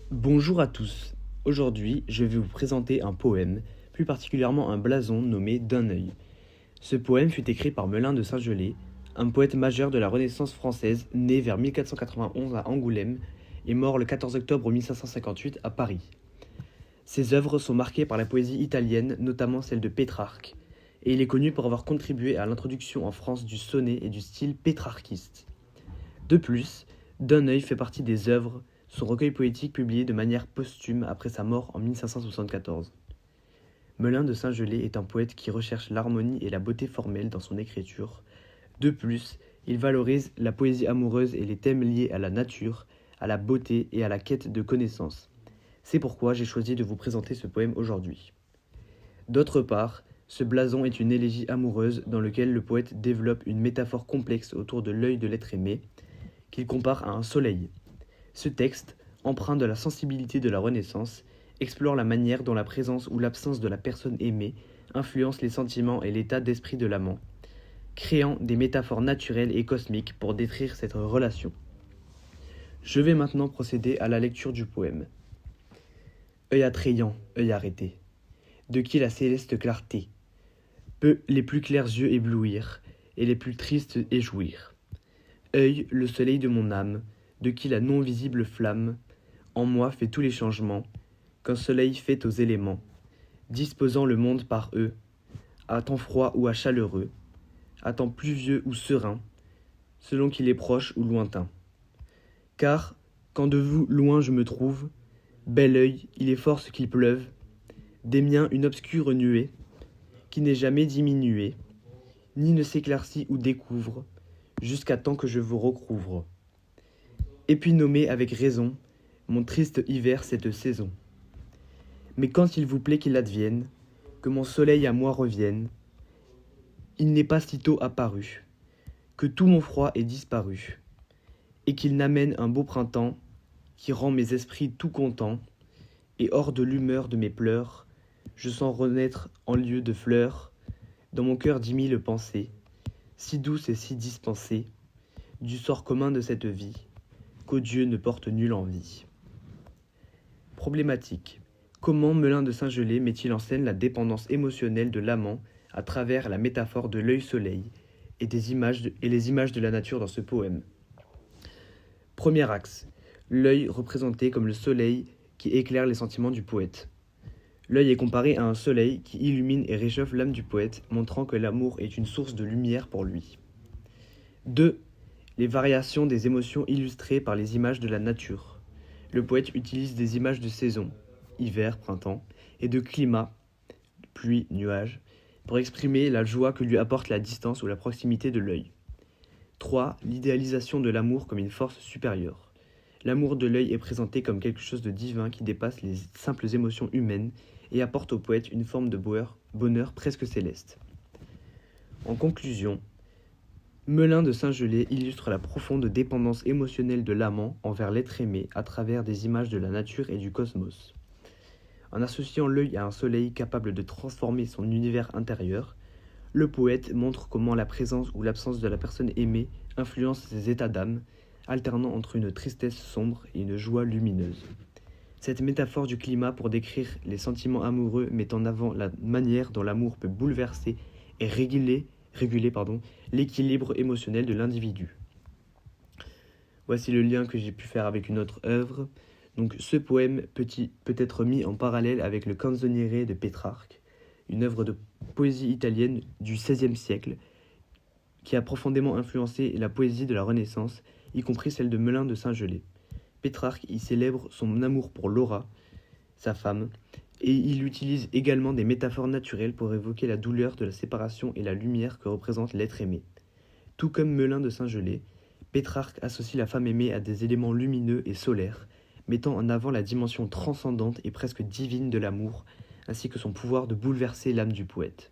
Bonjour à tous. Aujourd'hui, je vais vous présenter un poème, plus particulièrement un blason nommé D'un œil. Ce poème fut écrit par Melin de Saint-Gelais, un poète majeur de la Renaissance française, né vers 1491 à Angoulême et mort le 14 octobre 1558 à Paris. Ses œuvres sont marquées par la poésie italienne, notamment celle de Pétrarque, et il est connu pour avoir contribué à l'introduction en France du sonnet et du style pétrarquiste. De plus, D'un œil fait partie des œuvres, son recueil poétique publié de manière posthume après sa mort en 1574. Melin de Saint-Gelais est un poète qui recherche l'harmonie et la beauté formelle dans son écriture. De plus, il valorise la poésie amoureuse et les thèmes liés à la nature, à la beauté et à la quête de connaissances. C'est pourquoi j'ai choisi de vous présenter ce poème aujourd'hui. D'autre part, ce blason est une élégie amoureuse dans laquelle le poète développe une métaphore complexe autour de l'œil de l'être aimé, qu'il compare à un soleil. Ce texte, empreint de la sensibilité de la Renaissance, explore la manière dont la présence ou l'absence de la personne aimée influence les sentiments et l'état d'esprit de l'amant, créant des métaphores naturelles et cosmiques pour décrire cette relation. Je vais maintenant procéder à la lecture du poème. Œil attrayant, œil arrêté, de qui la céleste clarté peut les plus clairs yeux éblouir et les plus tristes éjouir. Œil, le soleil de mon âme, de qui la non-visible flamme en moi fait tous les changements qu'un soleil fait aux éléments, disposant le monde par eux, à temps froid ou à chaleureux, à temps pluvieux ou serein, selon qu'il est proche ou lointain. Car, quand de vous loin je me trouve, bel œil, il est force qu'il pleuve, des miens une obscure nuée, qui n'est jamais diminuée, ni ne s'éclaircit ou découvre, jusqu'à temps que je vous recouvre. Et puis nommer avec raison mon triste hiver cette saison. Mais quand il vous plaît qu'il advienne, que mon soleil à moi revienne, il n'est pas sitôt apparu, que tout mon froid est disparu, et qu'il n'amène un beau printemps qui rend mes esprits tout contents, et hors de l'humeur de mes pleurs, je sens renaître en lieu de fleurs, dans mon cœur 10 000 pensées, si douces et si dispensées, du sort commun de cette vie, qu'au Dieu ne porte nulle envie. Problématique. Comment Melin de Saint-Gelais met-il en scène la dépendance émotionnelle de l'amant à travers la métaphore de l'œil-soleil et les images de la nature dans ce poème? Premier axe. L'œil représenté comme le soleil qui éclaire les sentiments du poète. L'œil est comparé à un soleil qui illumine et réchauffe l'âme du poète, montrant que l'amour est une source de lumière pour lui. 2. Les variations des émotions illustrées par les images de la nature. Le poète utilise des images de saison, hiver, printemps, et de climat, pluie, nuages, pour exprimer la joie que lui apporte la distance ou la proximité de l'œil. 3. L'idéalisation de l'amour comme une force supérieure. L'amour de l'œil est présenté comme quelque chose de divin qui dépasse les simples émotions humaines et apporte au poète une forme de bonheur presque céleste. En conclusion, Melin de Saint-Gelais illustre la profonde dépendance émotionnelle de l'amant envers l'être aimé à travers des images de la nature et du cosmos. En associant l'œil à un soleil capable de transformer son univers intérieur, le poète montre comment la présence ou l'absence de la personne aimée influence ses états d'âme, alternant entre une tristesse sombre et une joie lumineuse. Cette métaphore du climat pour décrire les sentiments amoureux met en avant la manière dont l'amour peut bouleverser et réguler l'équilibre émotionnel de l'individu. Voici le lien que j'ai pu faire avec une autre œuvre. Donc ce poème peut être mis en parallèle avec le Canzoniere de Pétrarque, une œuvre de poésie italienne du XVIe siècle qui a profondément influencé la poésie de la Renaissance, y compris celle de Melin de Saint-Gelais. Pétrarque y célèbre son amour pour Laura, sa femme, et il utilise également des métaphores naturelles pour évoquer la douleur de la séparation et la lumière que représente l'être aimé. Tout comme Melin de Saint-Gelais, Pétrarque associe la femme aimée à des éléments lumineux et solaires, mettant en avant la dimension transcendante et presque divine de l'amour, ainsi que son pouvoir de bouleverser l'âme du poète.